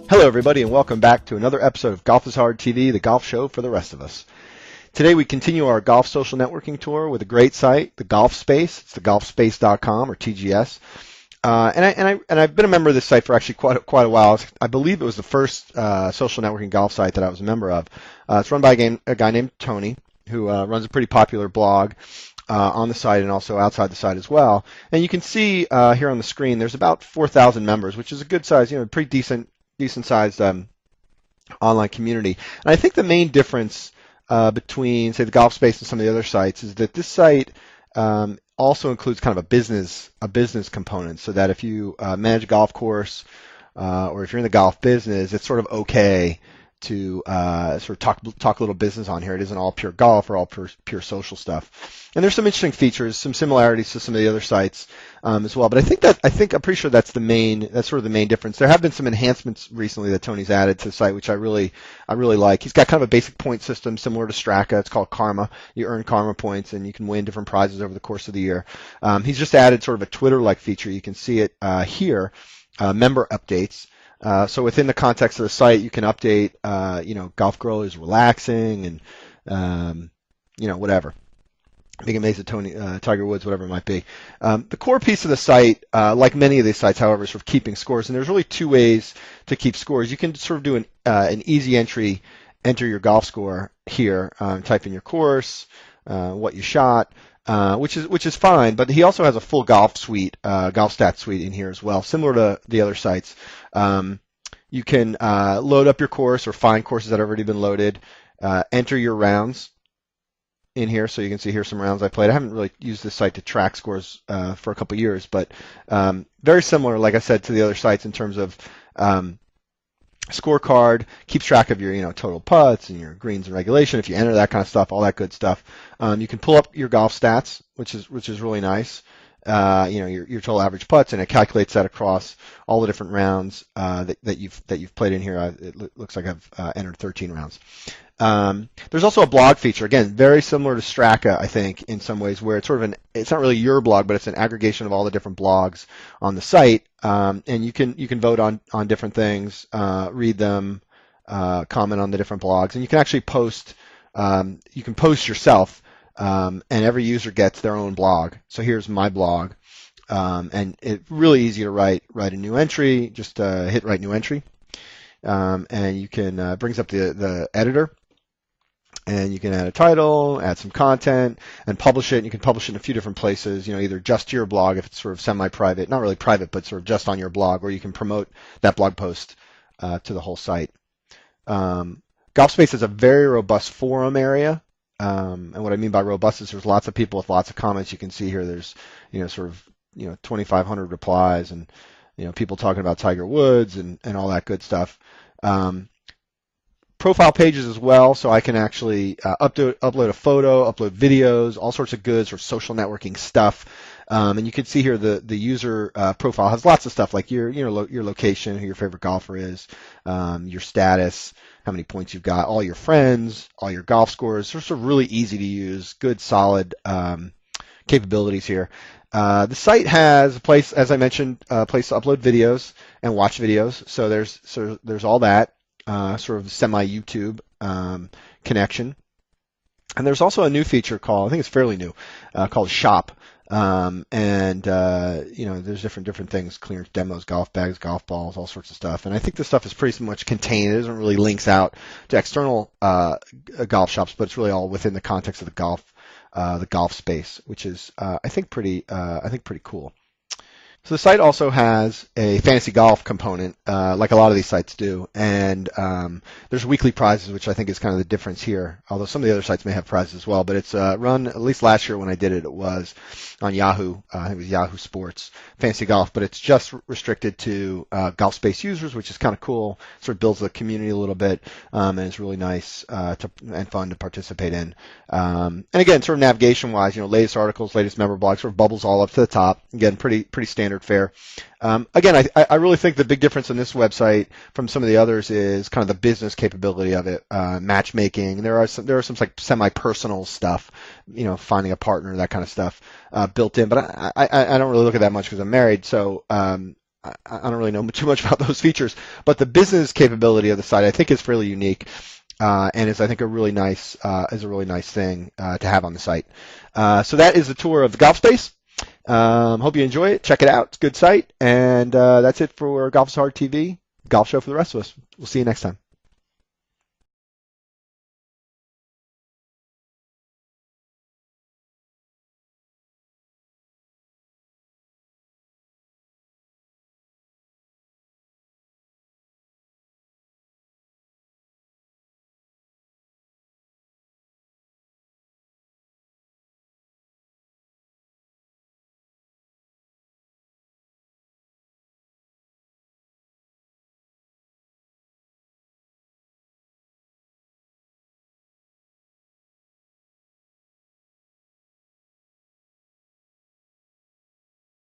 Hello, everybody, and welcome back to another episode of Golf is Hard TV, the golf show for the rest of us. Today, we continue our golf social networking tour with a great site, the Golf Space. It's thegolfspace.com or TGS. And I've been a member of this site for actually quite a while. I believe it was the first social networking golf site that I was a member of. It's run by a guy named Tony, who runs a pretty popular blog on the site and also outside the site as well. And you can see here on the screen, there's about 4,000 members, which is a good size, pretty decent-sized online community. And I think the main difference between, say, the Golf Space and some of the other sites is that this site also includes kind of a business component, so that if you manage a golf course or if you're in the golf business, it's sort of okay to sort of talk a little business on here. It isn't all pure golf or all pure social stuff. And there's some interesting features, some similarities to some of the other sites as well. But I'm pretty sure that's sort of the main difference. There have been some enhancements recently that Tony's added to the site, which I really like. He's got kind of a basic point system similar to Straka. It's called Karma. You earn Karma points and you can win different prizes over the course of the year. He's just added sort of a Twitter-like feature. You can see it here, member updates. So within the context of the site, you can update, Golf Girl is relaxing and, whatever. Being amazed at Tiger Woods, whatever it might be. The core piece of the site, like many of these sites, however, is sort of keeping scores. And there's really two ways to keep scores. You can sort of do an easy entry, enter your golf score here, type in your course, what you shot. Which is fine, but he also has a full golf stat suite in here as well, similar to the other sites. You can load up your course or find courses that have already been loaded, enter your rounds in here, so you can see here's some rounds I played. I haven't really used this site to track scores for a couple of years, but very similar, like I said, to the other sites in terms of scorecard, keeps track of your total putts and your greens and regulation if you enter that kind of stuff, all that good stuff. You can pull up your golf stats, which is really nice. Your total average putts, and it calculates that across all the different rounds that you've played in here. It looks like I've entered 13 rounds. There's also a blog feature, again, very similar to Straka, I think, in some ways, where it's it's not really your blog, but it's an aggregation of all the different blogs on the site, and you can vote on different things, read them, comment on the different blogs, and you can actually post. You can post yourself, and every user gets their own blog. So here's my blog, and it's really easy to write a new entry. Just hit write new entry, and you can brings up the editor. And you can add a title, add some content, and publish it. And you can publish it in a few different places, either just to your blog if it's sort of semi-private, not really private, but sort of just on your blog, or you can promote that blog post to the whole site. GolfSpace is a very robust forum area. And what I mean by robust is there's lots of people with lots of comments. You can see here there's, 2,500 replies and, people talking about Tiger Woods and all that good stuff. Profile pages as well, so I can actually upload a photo, upload videos, all sorts of good sort of social networking stuff. And you can see here the user profile has lots of stuff like your location, who your favorite golfer is, your status, how many points you've got, all your friends, all your golf scores. They're sort of really easy to use, good, solid capabilities here. The site has a place, as I mentioned, a place to upload videos and watch videos. So there's all that. Sort of semi-YouTube connection. And there's also a new feature I think it's fairly new, called Shop. There's different things, clearance demos, golf bags, golf balls, all sorts of stuff. And I think this stuff is pretty much contained. It doesn't really links out to external golf shops, but it's really all within the context of the golf space, which is, I think pretty cool. So the site also has a fantasy golf component, like a lot of these sites do, and there's weekly prizes, which I think is kind of the difference here, although some of the other sites may have prizes as well, but it's run, at least last year when I did it, it was on Yahoo, I think it was Yahoo Sports, Fantasy Golf, but it's just restricted to Golf Space users, which is kind of cool, sort of builds the community a little bit, and it's really nice and fun to participate in. And again, sort of navigation-wise, latest articles, latest member blogs, sort of bubbles all up to the top, again, pretty standard fare. Again, I really think the big difference in this website from some of the others is kind of the business capability of it, matchmaking. There are some like semi-personal stuff, finding a partner, that kind of stuff built in. But I don't really look at that much because I'm married, so I don't really know too much about those features, but the business capability of the site I think is fairly unique. And is I think a really nice thing to have on the site. So that is the tour of the Golf Space. Hope you enjoy it. Check it out. It's a good site. And that's it for Golf is Hard TV. Golf show for the rest of us. We'll see you next time.